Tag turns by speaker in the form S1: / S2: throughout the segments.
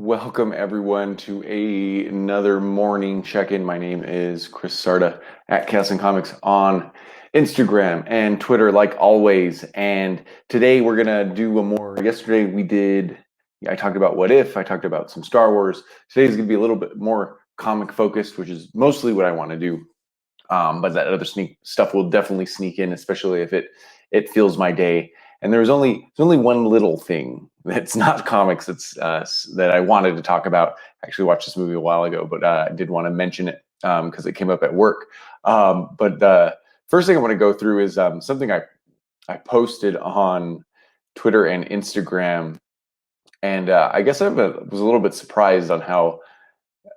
S1: Welcome everyone to another morning check-in. My name is Chris Sarda at Chaos and Comics on Instagram and Twitter, like always. And today we're gonna do a more. Yesterday I talked about What If. I talked about some Star Wars. Today's gonna be a little bit more comic focused, which is mostly what I want to do. But that other stuff will definitely sneak in, especially if it fills my day. And there's only one little thing that's not comics that I wanted to talk about. I actually watched this movie a while ago, but I did want to mention it because it came up at work. But the first thing I want to go through is something I posted on Twitter and Instagram, and I guess I was a little bit surprised on how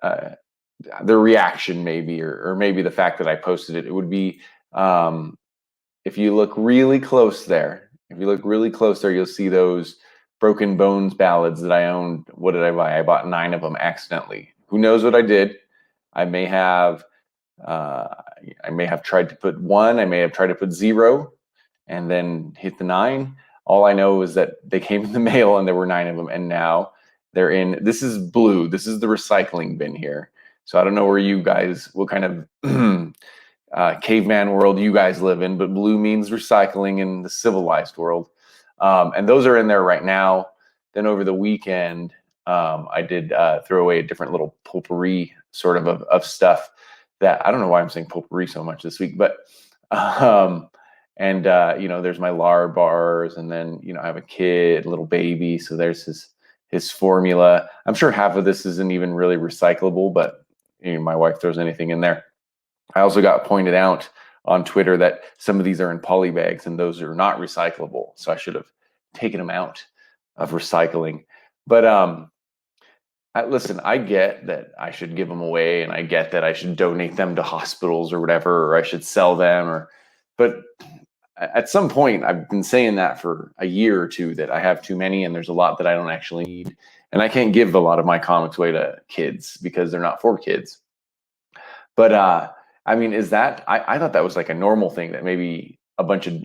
S1: the reaction maybe, or maybe the fact that I posted it. It would be if you look really close there. If you look really close there, you'll see those Broken Bones ballads that I owned. What did I buy? I bought 9 of them accidentally. Who knows what I did? I may have tried to put 1. I may have tried to put 0, and then hit the 9. All I know is that they came in the mail, and there were 9 of them, and now they're in. This is blue. This is the recycling bin here. So I don't know where you guys, what kind of caveman world you guys live in, but blue means recycling in the civilized world. And those are in there right now. Then over the weekend, I did throw away a different little potpourri sort of stuff that I don't know why I'm saying potpourri so much this week, but there's my Lar bars, and then I have a kid, little baby, so there's his formula. I'm sure half of this isn't even really recyclable, but my wife throws anything in there. I also got pointed out on Twitter that some of these are in poly bags, and those are not recyclable. So I should have taken them out of recycling. But listen, I get that I should give them away, and I get that I should donate them to hospitals or whatever, or I should sell them. But at some point, I've been saying that for a year or two, that I have too many, and there's a lot that I don't actually need. And I can't give a lot of my comics away to kids because they're not for kids. But I mean, is that, I thought that was like a normal thing, that maybe a bunch of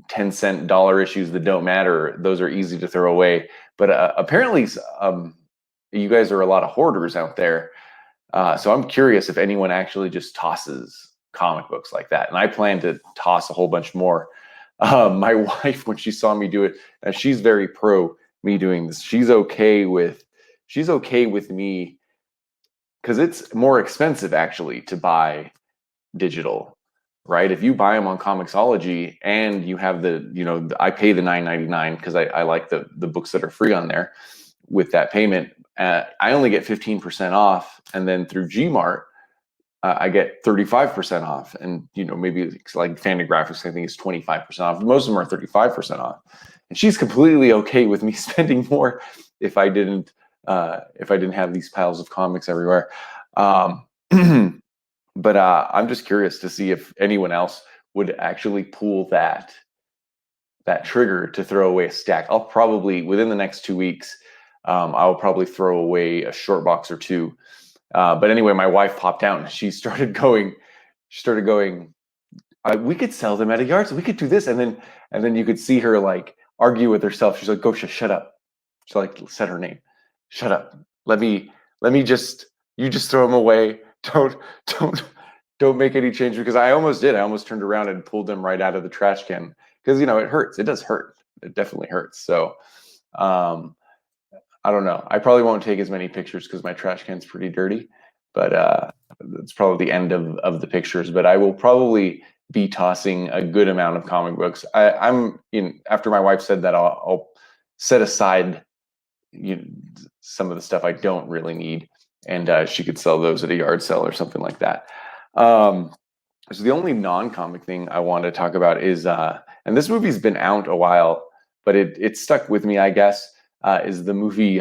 S1: 10-cent dollar issues that don't matter, those are easy to throw away. But apparently you guys are a lot of hoarders out there. So I'm curious if anyone actually just tosses comic books like that. And I plan to toss a whole bunch more. My wife, when she saw me do it, she's very pro me doing this. She's okay with me, because it's more expensive actually to buy digital, right? If you buy them on Comixology and you have I pay the $9.99 because I like the books that are free on there. With that payment, I only get 15% off, and then through Gmart, I get 35% off, and maybe it's like Fantagraphics, I think it's 25% off. Most of them are 35% off, and she's completely okay with me spending more if I didn't have these piles of comics everywhere. But I'm just curious to see if anyone else would actually pull that trigger to throw away a stack. I'll probably, within the next 2 weeks, I'll probably throw away a short box or 2. But anyway, my wife popped out, and she started going, we could sell them at a yard, so we could do this. And then you could see her like argue with herself. She's like, Gosha, shut up. She like said her name. Shut up. Let me you just throw them away. Don't make any change, because I almost did. I almost turned around and pulled them right out of the trash can, because it hurts. It does hurt. It definitely hurts. So I don't know. I probably won't take as many pictures because my trash can's pretty dirty, but it's probably the end of the pictures. But I will probably be tossing a good amount of comic books. I'm after my wife said that, I'll set aside some of the stuff I don't really need, and she could sell those at a yard sale or something like that. So the only non-comic thing I want to talk about is, and this movie's been out a while, but it stuck with me, I guess, is the movie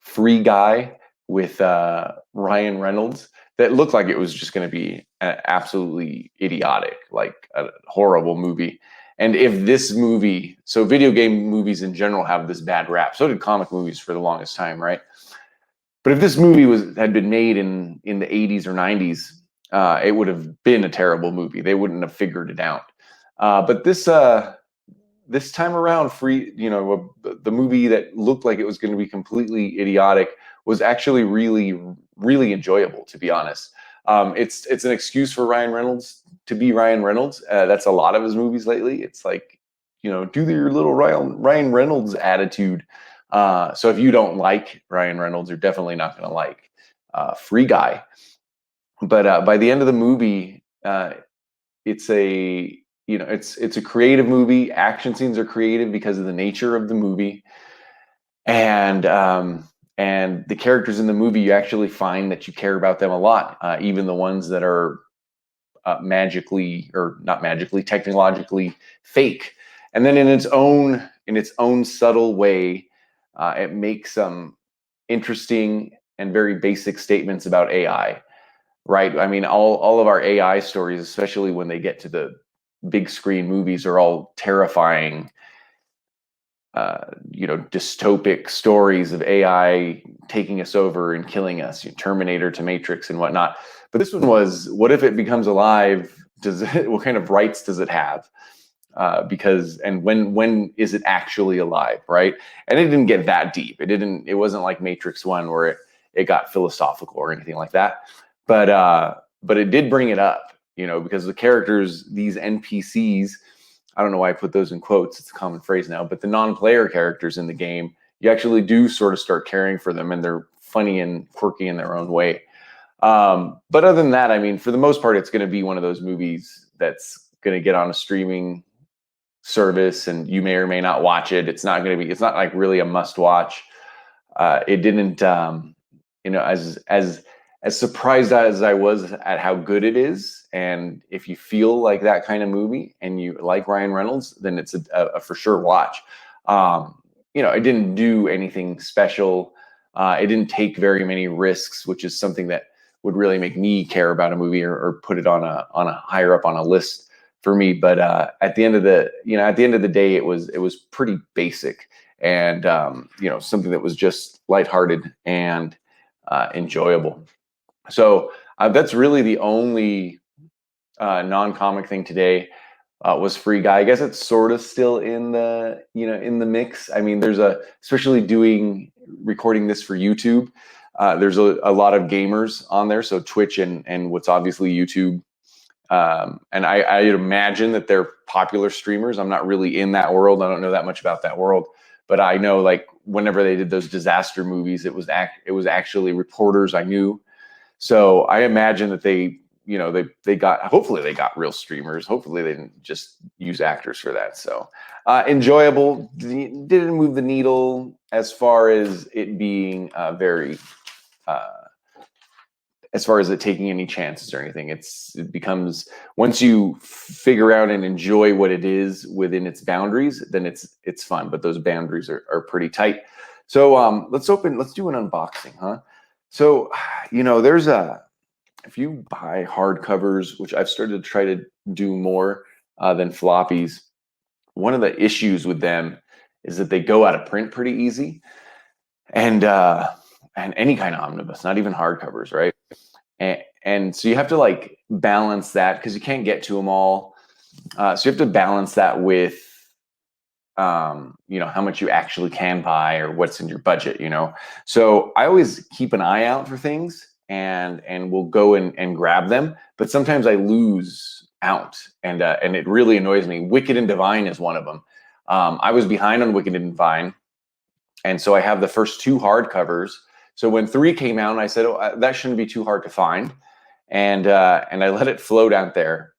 S1: Free Guy with Ryan Reynolds, that looked like it was just going to be absolutely idiotic, like a horrible movie. And if this movie, so video game movies in general have this bad rap, so did comic movies for the longest time, right? But if this movie had been made in the 80s or 90s, it would have been a terrible movie. They wouldn't have figured it out. But this this time around, the movie that looked like it was going to be completely idiotic was actually really, really enjoyable, to be honest. It's an excuse for Ryan Reynolds to be Ryan Reynolds. That's a lot of his movies lately. It's like, do your little Ryan Reynolds attitude. So if you don't like Ryan Reynolds, you're definitely not going to like Free Guy. But by the end of the movie, it's a creative movie. Action scenes are creative because of the nature of the movie, and the characters in the movie, you actually find that you care about them a lot, even the ones that are technologically fake. And then in its own subtle way, it makes some interesting and very basic statements about AI. Right? I mean, all of our AI stories, especially when they get to the big screen movies, are all terrifying, dystopic stories of AI taking us over and killing us, Terminator to Matrix and whatnot. But this one was, what if it becomes alive? What kind of rights does it have? And when is it actually alive, right? And it didn't get that deep. It wasn't like Matrix 1 where it got philosophical or anything like that. But it did bring it up, because the characters, these NPCs, I don't know why I put those in quotes, it's a common phrase now, but the non-player characters in the game, you actually do sort of start caring for them, and they're funny and quirky in their own way. But other than that, I mean, for the most part, it's going to be one of those movies that's going to get on a streaming service, and you may or may not watch it. It's not like really a must watch. It didn't, as surprised as I was at how good it is, and if you feel like that kind of movie and you like Ryan Reynolds, then it's a for sure watch. It didn't do anything special. It didn't take very many risks, which is something that would really make me care about a movie or put it on a higher up on a list for me. But at the end of the day, it was pretty basic, and something that was just lighthearted and enjoyable. So that's really the only non-comic thing today. Was Free Guy. I guess it's sort of still in the mix. I mean, especially recording this for YouTube. There's a lot of gamers on there, so Twitch and what's obviously YouTube. And I'd imagine that they're popular streamers. I'm not really in that world. I don't know that much about that world, but I know, like, whenever they did those disaster movies, it was actually reporters I knew. So I imagine that hopefully they got real streamers. Hopefully they didn't just use actors for that. So enjoyable. Didn't move the needle as far as it being as far as it taking any chances or anything. It becomes, once you figure out and enjoy what it is within its boundaries, then it's fun. But those boundaries are pretty tight. So let's do an unboxing, huh? So, if you buy hardcovers, which I've started to try to do more than floppies, one of the issues with them is that they go out of print pretty easy, and any kind of omnibus, not even hardcovers, right? And so you have to like balance that, because you can't get to them all. So you have to balance that with how much you actually can buy or what's in your budget, So I always keep an eye out for things and will go and grab them. But sometimes I lose out, and it really annoys me. Wicked and Divine is one of them. I was behind on Wicked and Divine, and so I have the first 2 hardcovers. So when 3 came out, I said, that shouldn't be too hard to find. And I let it float out there.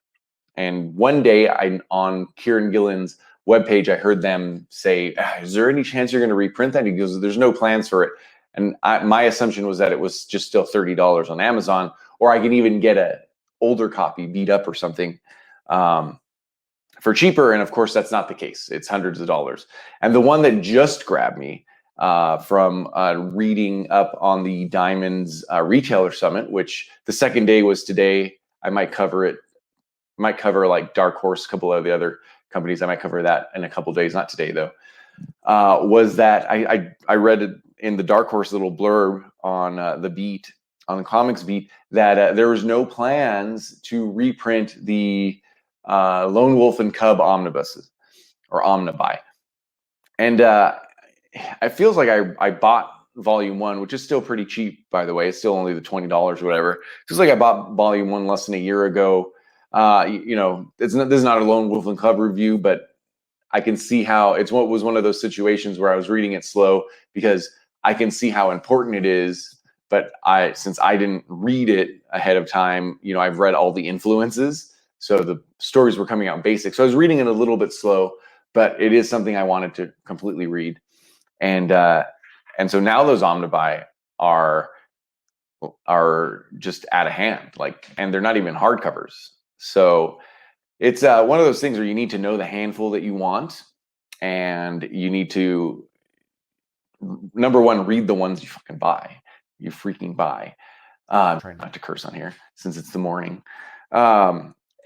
S1: And one day on Kieran Gillen's webpage, I heard them say, is there any chance you're going to reprint that? He goes, there's no plans for it. And my assumption was that it was just still $30 on Amazon, or I can even get an older copy beat up or something for cheaper. And of course, that's not the case. It's hundreds of dollars. And the one that just grabbed me from reading up on the Diamonds Retailer Summit, which the second day was today. I might cover it. Might cover like Dark Horse, a couple of the other companies. I might cover that in a couple of days, not today though. Was that I read it in the Dark Horse little blurb on the comics beat, that there was no plans to reprint the Lone Wolf and Cub omnibuses, or omnibuy. And it feels like I bought volume 1, which is still pretty cheap, by the way. It's still only the $20 or whatever. It feels like I bought volume 1 less than a year ago. You know, this is not a Lone Wolf and Cub review, but I can see how it was one of those situations where I was reading it slow because I can see how important it is. But since I didn't read it ahead of time, you know, I've read all the influences. So the stories were coming out basic. So I was reading it a little bit slow, but it is something I wanted to completely read. And so now those omnibuy are just out of hand, and they're not even hardcovers. So it's one of those things where you need to know the handful that you want, and you need to, number one, read the ones you freaking buy. I'm trying not to curse on here since it's the morning.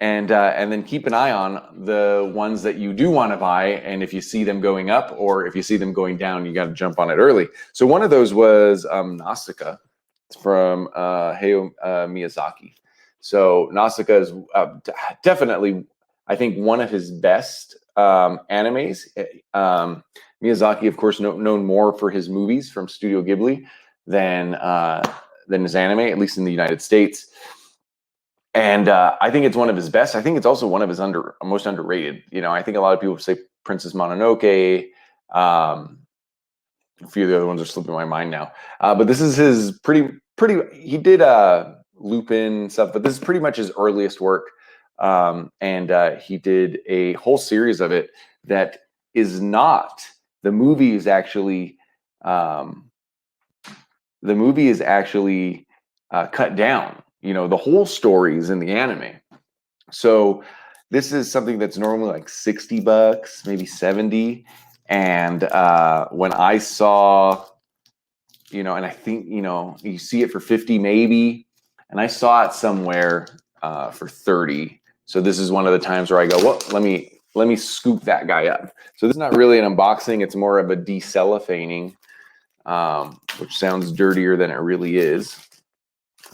S1: And then keep an eye on the ones that you do want to buy. And if you see them going up or if you see them going down, you got to jump on it early. So one of those was Nausicaa from Heyo Miyazaki. So Nausicaa is definitely, I think, one of his best animes. Miyazaki, of course, known more for his movies from Studio Ghibli than his anime, at least in the United States. And I think it's one of his best. I think it's also one of his most underrated. You know, I think a lot of people say Princess Mononoke. A few of the other ones are slipping my mind now. But this is his pretty. He did Lupin stuff, but this is pretty much his earliest work. And he did a whole series of it that is not. The movie is actually cut down. You know, the whole story is in the anime. So this is something that's normally like $60, maybe 70. And when I saw, you know, and I think, you know, you see it for 50 maybe, and I saw it somewhere for 30. So this is one of the times where I go, well, let me scoop that guy up. So this is not really an unboxing. It's more of a decellophaning, which sounds dirtier than it really is.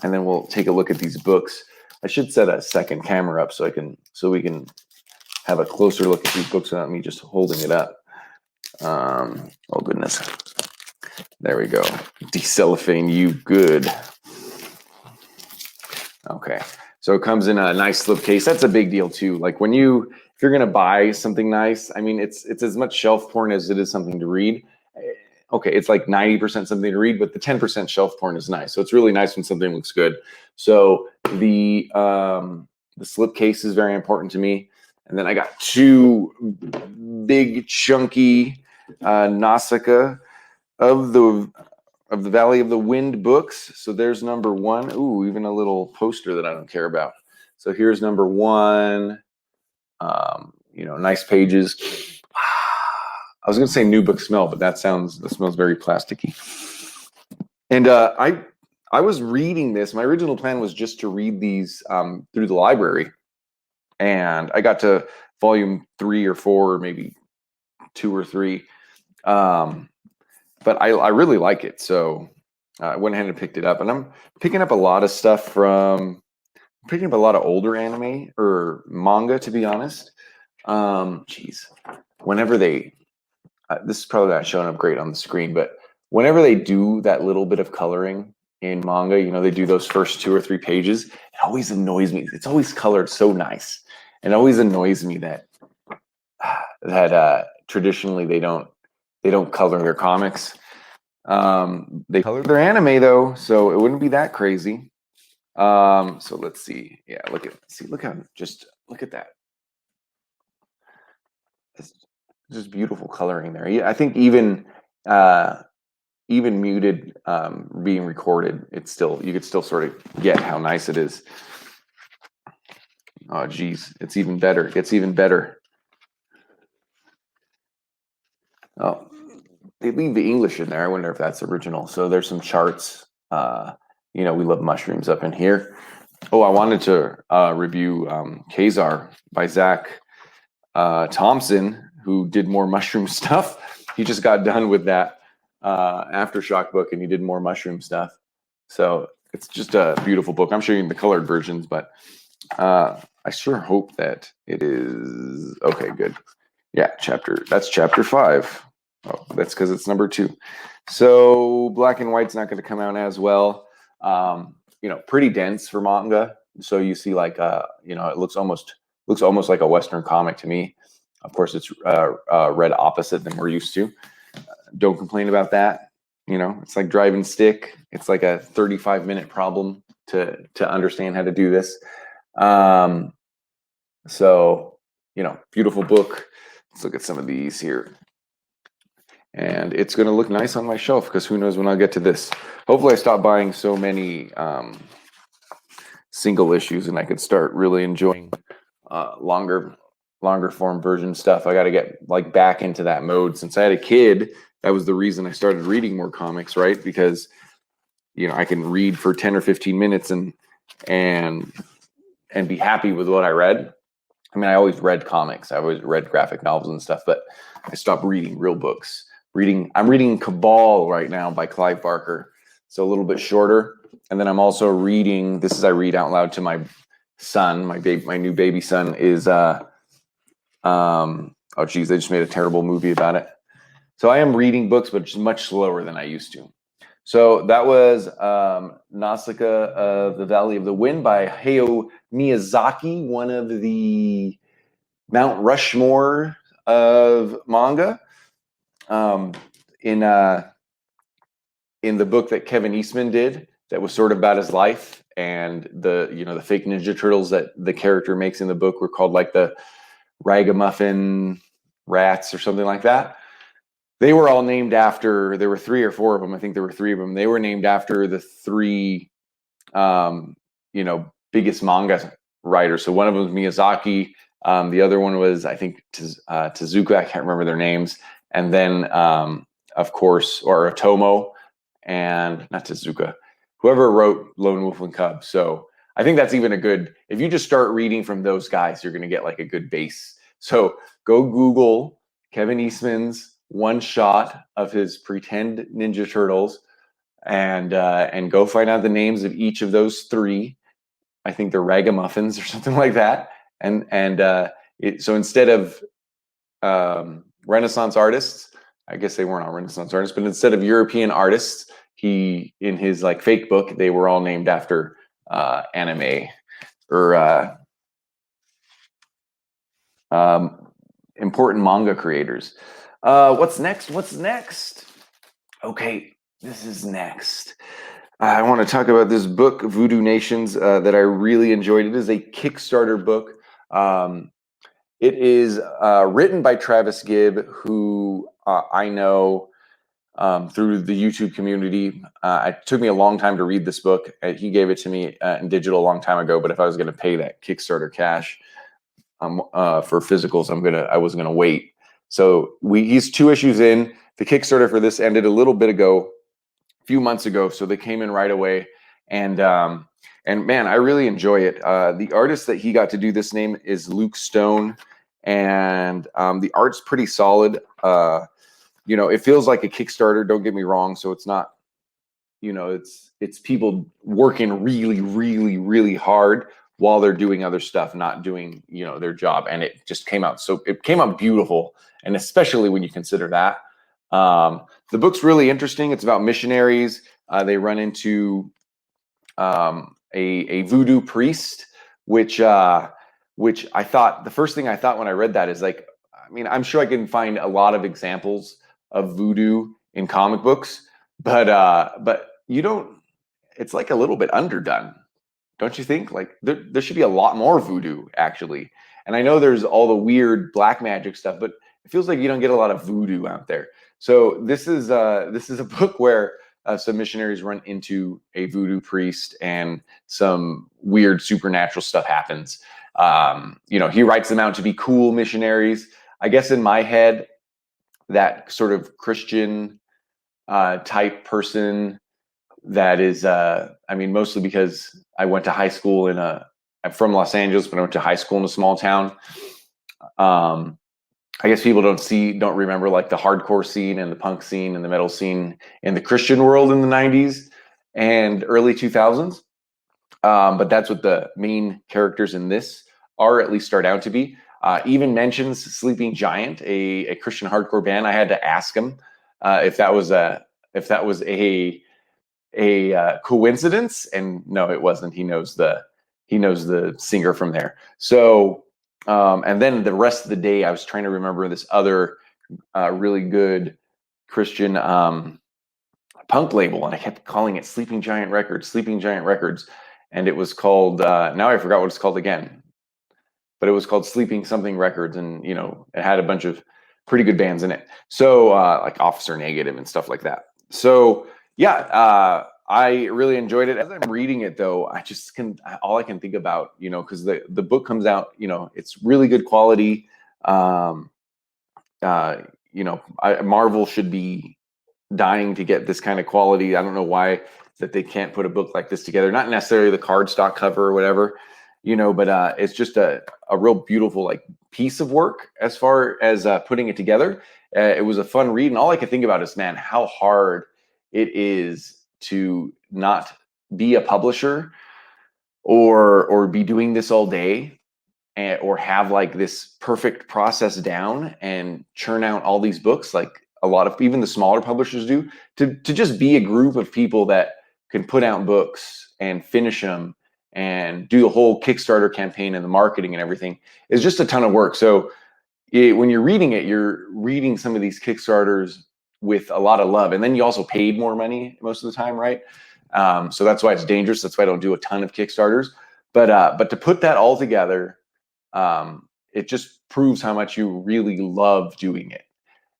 S1: And then we'll take a look at these books. I should set a second camera up so we can have a closer look at these books without me just holding it up. Oh goodness. There we go. Decellophane you good. Okay. So it comes in a nice slipcase. That's a big deal too. Like if you're gonna buy something nice, I mean, it's as much shelf porn as it is something to read. Okay, it's like 90% something to read, but the 10% shelf porn is nice. So it's really nice when something looks good. So the slipcase is very important to me. And then I got two big chunky Nausicaa of the Valley of the Wind books. So there's number 1. Ooh, even a little poster that I don't care about. So here's number 1. You know, nice pages. I was going to say new book smell, but that smells very plasticky. And I was reading this. My original plan was just to read these through the library. And I got to volume 3 or 4, maybe 2 or 3. But I really like it. So I went ahead and picked it up. And I'm picking up a lot of stuff I'm picking up a lot of older anime or manga, to be honest. Whenever they... this is probably not showing up great on the screen, but whenever they do that little bit of coloring in manga, you know, they do those first 2 or 3 pages, it always annoys me. It's always colored so nice. And it always annoys me that traditionally they don't color their comics. They color their anime though, so it wouldn't be that crazy. So let's see. Yeah, look at that. Just beautiful coloring there. Yeah, I think even muted being recorded, you could still sort of get how nice it is. Oh geez, it's even better. It gets even better. Oh, they leave the English in there. I wonder if that's original. So there's some charts. You know, we love mushrooms up in here. Oh, I wanted to review Khazar by Zach Thompson, who did more mushroom stuff. He just got done with that Aftershock book, and he did more mushroom stuff. So it's just a beautiful book. I'm showing you the colored versions, but I sure hope that it is okay. Good. Yeah, that's chapter 5. Oh, that's because it's number 2. So black and white's not going to come out as well. Pretty dense for manga. So you see like it looks almost like a Western comic to me. Of course, it's read opposite than we're used to. Don't complain about that. It's like driving stick. It's like a 35-minute problem to understand how to do this. So, beautiful book. Let's look at some of these here. And it's going to look nice on my shelf because who knows when I'll get to this. Hopefully I stop buying so many single issues and I could start really enjoying longer form version stuff. I got to get like back into that mode. Since I had a kid, that was the reason I started reading more comics, right? Because I can read for 10 or 15 minutes and be happy with what I read. I mean, I always read comics. I always read graphic novels and stuff, but I stopped reading real books. I'm reading Cabal right now by Clive Barker. So a little bit shorter. And then I'm also reading, I read out loud to my son, my new baby son is, oh geez, they just made a terrible movie about it. So I am reading books, but just much slower than I used to. So that was Nausicaa of the Valley of the Wind by Hayao Miyazaki, one of the Mount Rushmore of manga. In the book that Kevin Eastman did, that was sort of about his life, and the fake Ninja Turtles that the character makes in the book were called like the Ragamuffin Rats or something like that. They were all named after, there were 3 or 4 of them. I think there were 3 of them. They were named after the 3, biggest manga writers. So one of them was Miyazaki. The other one was, I think, Tezuka. I can't remember their names. And then, of course, or Otomo, and not Tezuka, whoever wrote Lone Wolf and Cub. So I think that's even a good, if you just start reading from those guys, you're going to get like a good base. So go Google Kevin Eastman's one shot of his pretend Ninja Turtles and go find out the names of each of those 3. I think they're Ragamuffins or something like that. So instead of Renaissance artists, I guess they weren't all Renaissance artists, but instead of European artists, in his like fake book, they were all named after anime or important manga creators. What's next? Okay, this is next. I want to talk about this book, Voodoo Nations, that I really enjoyed. It is a Kickstarter book. It is written by Travis Gibb, who I know through the YouTube community. It took me a long time to read this book. He gave it to me in digital a long time ago, but if I was going to pay that Kickstarter cash for physicals, I wasn't going to wait. So he's 2 issues in. The Kickstarter for this ended a little bit ago, a few months ago, so they came in right away. And man, I really enjoy it. The artist that he got to do this name is Luke Stone, and the art's pretty solid. It feels like a Kickstarter, don't get me wrong. So it's not, it's people working really, really, really hard while they're doing other stuff, not doing, their job. And it just came out beautiful. And especially when you consider that. The book's really interesting. It's about missionaries. They run into a voodoo priest, which I thought, the first thing I thought when I read that is like, I mean, I'm sure I can find a lot of examples of voodoo in comic books, but you don't, it's like a little bit underdone, don't you think? Like there should be a lot more voodoo actually. And I know there's all the weird black magic stuff, but it feels like you don't get a lot of voodoo out there. So this is a book where some missionaries run into a voodoo priest and some weird supernatural stuff happens. He writes them out to be cool missionaries. I guess in my head, that sort of Christian type person that is, mostly because I went to high school I'm from Los Angeles, but I went to high school in a small town. I guess people don't remember like the hardcore scene and the punk scene and the metal scene in the Christian world in the 90s and early 2000s. But that's what the main characters in this are, at least start out to be. Even mentions Sleeping Giant, a Christian hardcore band. I had to ask him if that was a coincidence, and no, it wasn't. He knows the singer from there. So, and then the rest of the day, I was trying to remember this other really good Christian punk label, and I kept calling it Sleeping Giant Records, and it was called. Now I forgot what it's called again, but it was called Sleeping Something Records, and it had a bunch of pretty good bands in it. So like Officer Negative and stuff like that. So yeah, I really enjoyed it. As I'm reading it, though, all I can think about, because the book comes out, it's really good quality. Marvel should be dying to get this kind of quality. I don't know why that they can't put a book like this together. Not necessarily the cardstock cover or whatever, but it's just a real beautiful like piece of work as far as putting it together. It was a fun read, and all I could think about is, man, how hard it is to not be a publisher or be doing this all day, or have like this perfect process down and churn out all these books like a lot of even the smaller publishers do, to just be a group of people that can put out books and finish them and do the whole Kickstarter campaign and the marketing and everything is just a ton of work. So when you're reading some of these Kickstarters with a lot of love, and then you also paid more money most of the time, right? So that's why it's dangerous. That's why I don't do a ton of Kickstarters. But to put that all together, it just proves how much you really love doing it.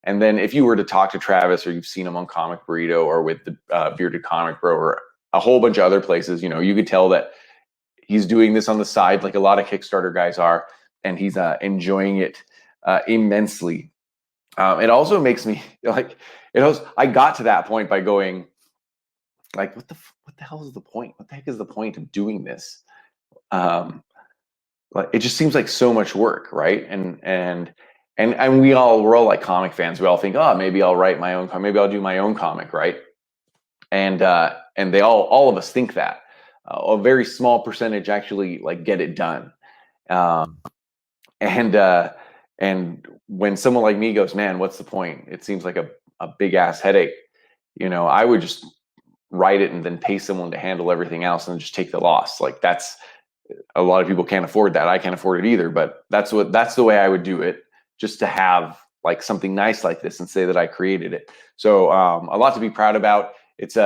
S1: And then if you were to talk to Travis, or you've seen him on Comic Burrito or with the Bearded Comic Bro or a whole bunch of other places, you could tell that he's doing this on the side like a lot of Kickstarter guys are, and he's enjoying it immensely. It also makes me like, I got to that point by going like, what the hell is the point? What the heck is the point of doing this? Like, it just seems like so much work, right? And we're all like comic fans. We all think, oh, maybe I'll write my own comic, maybe I'll do my own comic, right? And they all of us think that. A very small percentage actually like get it done. And when someone like me goes, man, what's the point? It seems like a big ass headache. I would just write it and then pay someone to handle everything else and just take the loss. Like, that's, a lot of people can't afford that. I can't afford it either, but that's the way I would do it, just to have like something nice like this and say that I created it. So a lot to be proud about. It's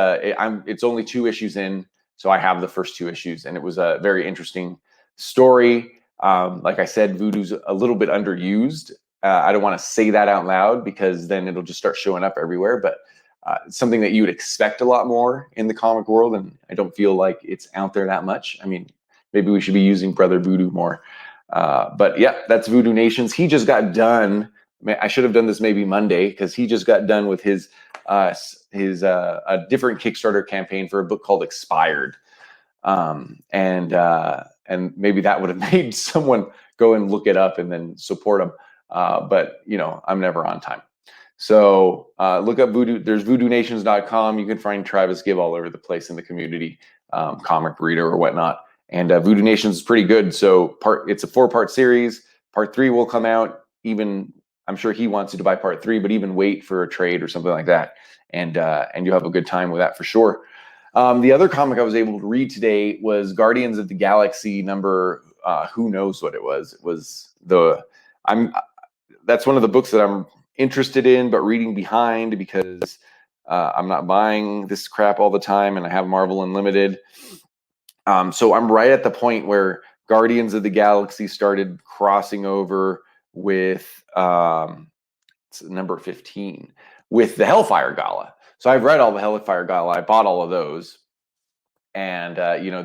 S1: only 2 issues in, so I have the first 2 issues, and it was a very interesting story. Like I said, Voodoo's a little bit underused. I don't want to say that out loud because then it'll just start showing up everywhere, but something that you would expect a lot more in the comic world, and I don't feel like it's out there that much. I mean, maybe we should be using Brother Voodoo more. But yeah, that's Voodoo Nations. He just got done. I should have done this maybe Monday, because he just got done with his a different Kickstarter campaign for a book called Expired. And maybe that would have made someone go and look it up and then support him. But I'm never on time. So look up Voodoo. There's voodoonations.com. You can find Travis Gibb all over the place in the community, Comic Burrito or whatnot. And Voodoo Nations is pretty good. So it's a 4-part series. Part 3 will come out. Even I'm sure he wants you to buy part 3, but even wait for a trade or something like that, and you'll have a good time with that for sure. The other comic I was able to read today was Guardians of the Galaxy number. Who knows what it was? It was that's one of the books that I'm interested in, but reading behind because I'm not buying this crap all the time, and I have Marvel Unlimited. So I'm right at the point where Guardians of the Galaxy started crossing over with it's number 15 with the Hellfire Gala. So I've read all the Hellfire Gala. I bought all of those, and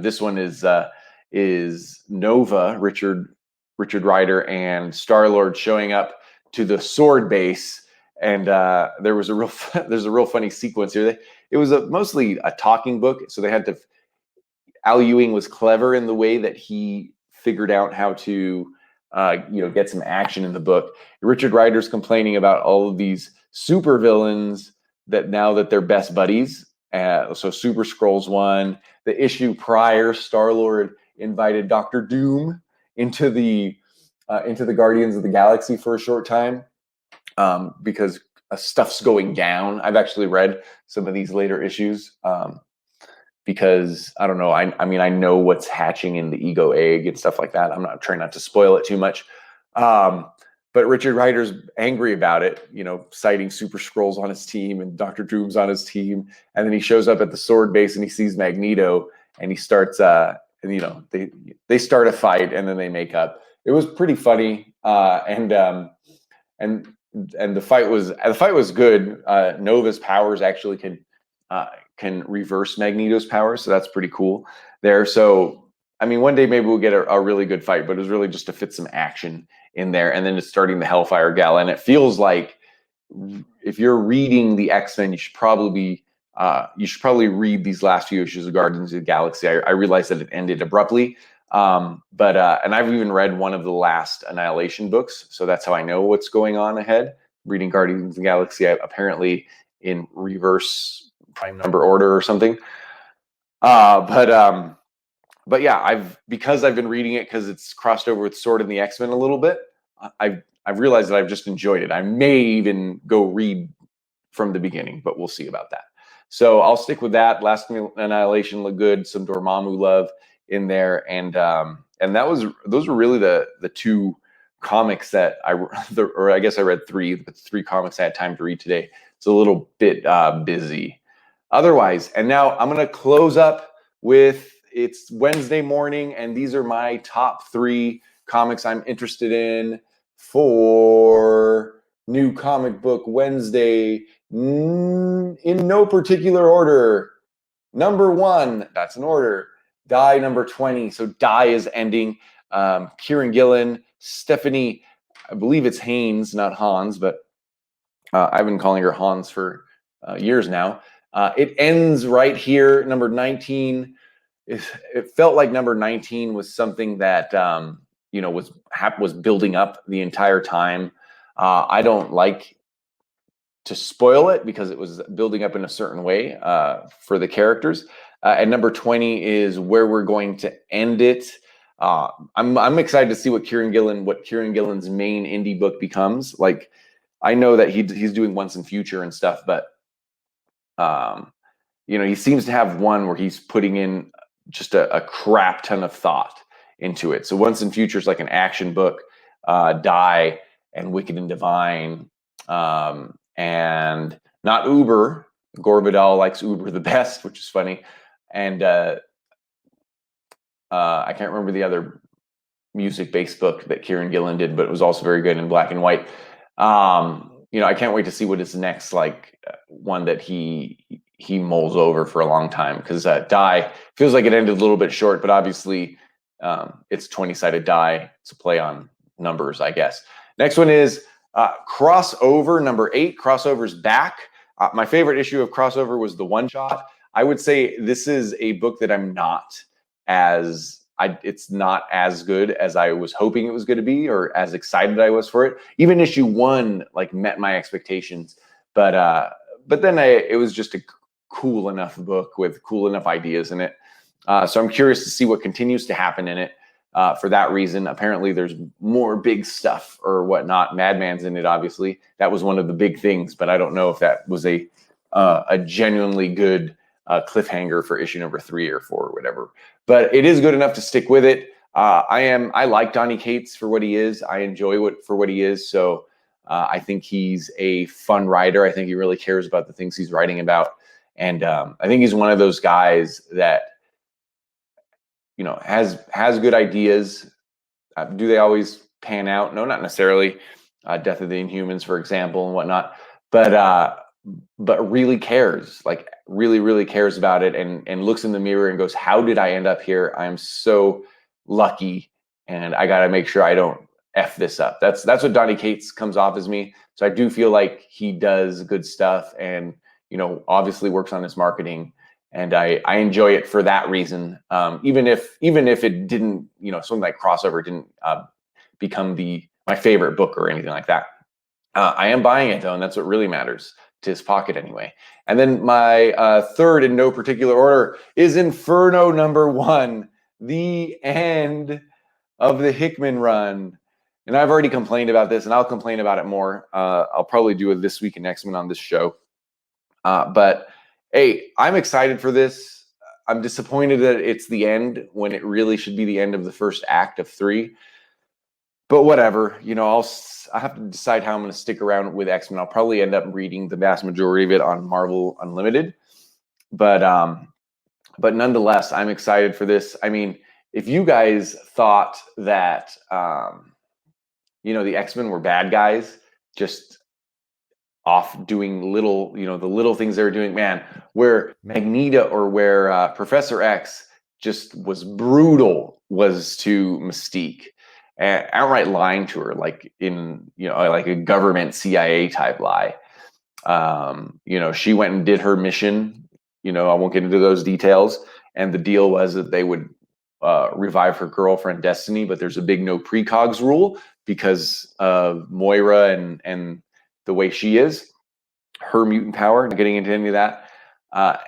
S1: this one is Nova, Richard Rider, and Star-Lord showing up to the sword base, and there's a real funny sequence here. It was mostly a talking book, so they had to. Al Ewing was clever in the way that he figured out how to, get some action in the book. Richard Rider's complaining about all of these super villains that now that they're best buddies. So Super Skrulls won. The issue prior, Star-Lord invited Doctor Doom into the into the Guardians of the Galaxy for a short time because stuff's going down. I've actually read some of these later issues because I don't know. I mean, I know what's hatching in the ego egg and stuff like that. I'm not trying not to spoil it too much. But Richard Rider's angry about it, you know, citing Super Skrulls on his team and Dr. Doom's on his team. And then he shows up at the sword base and he sees Magneto and he starts, and, you know, they start a fight and then they make up. It was pretty funny. And the fight was good. Nova's powers actually can reverse Magneto's powers. So that's pretty cool there. So, I mean, one day maybe we'll get a really good fight, but it was really just to fit some action in there. And then it's starting the Hellfire Gala. And it feels like if you're reading the X-Men, you should probably read these last few issues of Guardians of the Galaxy. I realized that it ended abruptly. And I've even read one of the last Annihilation books. So that's how I know what's going on ahead. Reading Guardians of the Galaxy, apparently in reverse prime number order or something. But yeah, because I've been reading it because it's crossed over with Sword and the X-Men a little bit. I've realized that I've just enjoyed it. I may even go read from the beginning, but we'll see about that. So I'll stick with that. Last Annihilation looked good. Some Dormammu love in there, and those were really the two comics that I guess I read three, but the three comics I had time to read today. It's a little bit busy. Otherwise, and now I'm gonna close up with. It's Wednesday morning, and these are my top 3 comics I'm interested in for New Comic Book Wednesday, in no particular order. Number 1, that's an order. Die number 20. So Die is ending. Kieran Gillen, Stephanie, I believe it's Haynes, not Hans, but I've been calling her Hans for years now. It ends right here, number 19. It felt like number 19 was something that you know was building up the entire time. I don't like to spoil it because it was building up in a certain way for the characters. And number 20 is where we're going to end it. I'm excited to see what Kieran Gillen's main indie book becomes. Like, I know that he's doing Once and Future and stuff, but you know, he seems to have one where he's putting in just a crap ton of thought into it. So Once and Future is like an action book. Die and Wicked and Divine, and not Uber. Gore Vidal likes Uber the best, which is funny. And I can't remember the other music-based book that Kieran Gillen did, but it was also very good in black and white. You know, I can't wait to see what is next, like one that he mulls over for a long time, because Die feels like it ended a little bit short, but obviously it's 20-sided die. It's a play on numbers, I guess. Next one is Crossover, number 8. Crossover's back. My favorite issue of Crossover was the one-shot. I would say this is a book that it's not as good as I was hoping it was going to be, or as excited I was for it. Even issue 1 like met my expectations, but then it was just a cool enough book with cool enough ideas in it. So I'm curious to see what continues to happen in it. For that reason, apparently there's more big stuff or whatnot. Madman's in it, obviously. That was one of the big things, but I don't know if that was a genuinely good cliffhanger for issue number 3 or 4 or whatever. But it is good enough to stick with it. I like Donny Cates for what he is. I enjoy for what he is. So I think he's a fun writer. I think he really cares about the things he's writing about. And I think he's one of those guys that, you know, has good ideas. Do they always pan out? No, not necessarily. Death of the Inhumans, for example, and whatnot. But really cares, like really cares about it, and looks in the mirror and goes, how did I end up here? I'm so lucky, and I got to make sure I don't F this up. That's what Donny Cates comes off as me. So I do feel like he does good stuff, and, you know, obviously works on his marketing. And I enjoy it for that reason. Even if it didn't, you know, something like Crossover didn't become my favorite book or anything like that. I am buying it though, and that's what really matters to his pocket anyway. And then my third, in no particular order, is Inferno number 1, the end of the Hickman run. and I've already complained about this, and I'll complain about it more. I'll probably do it this week in X-Men on this show. But hey, I'm excited for this. I'm disappointed that it's the end when it really should be the end of the first act of 3. But whatever, you know, I have to decide how I'm going to stick around with X-Men. I'll probably end up reading the vast majority of it on Marvel Unlimited. But nonetheless, I'm excited for this. I mean, if you guys thought that, you know, the X-Men were bad guys, just off doing little, you know, the little things they were doing, man, where Magneto or where Professor X just was brutal was to Mystique, and outright lying to her, like in, you know, like a government CIA type lie. You know, she went and did her mission. You know, I won't get into those details. And the deal was that they would revive her girlfriend Destiny, but there's a big no precogs rule because of Moira and the way she is, her mutant power. Not getting into any of that.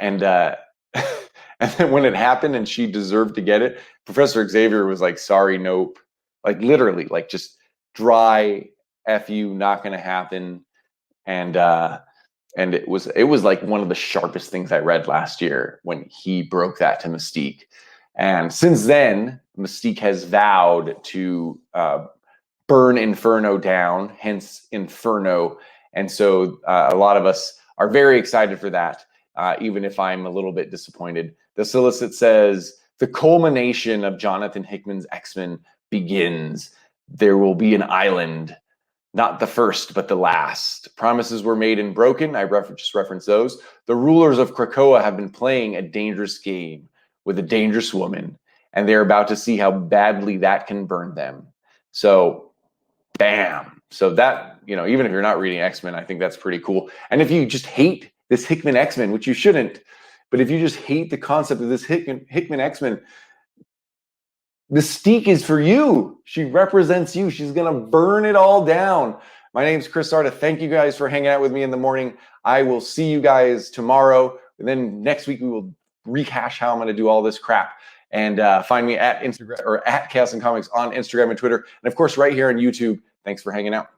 S1: And then when it happened and she deserved to get it, Professor Xavier was like, "Sorry, nope." Like literally, like just dry F you, not gonna happen. And it was like one of the sharpest things I read last year when he broke that to Mystique. And since then, Mystique has vowed to burn Inferno down, hence Inferno. And so a lot of us are very excited for that, even if I'm a little bit disappointed. The solicit says, the culmination of Jonathan Hickman's X-Men begins. There will be an island, not the first, but the last. Promises were made and broken. I just referenced those. The rulers of Krakoa have been playing a dangerous game with a dangerous woman, and they're about to see how badly that can burn them. So, bam. So that, you know, even if you're not reading X-Men, I think that's pretty cool. And if you just hate this Hickman X-Men, which you shouldn't, but if you just hate the concept of this Hickman X-Men, Mystique is for you. She represents you. She's going to burn it all down. My name's Chris Sarda. Thank you guys for hanging out with me in the morning. I will see you guys tomorrow. And then next week, we will rehash how I'm going to do all this crap. And find me at Instagram or at Chaos and Comics on Instagram and Twitter. And of course, right here on YouTube. Thanks for hanging out.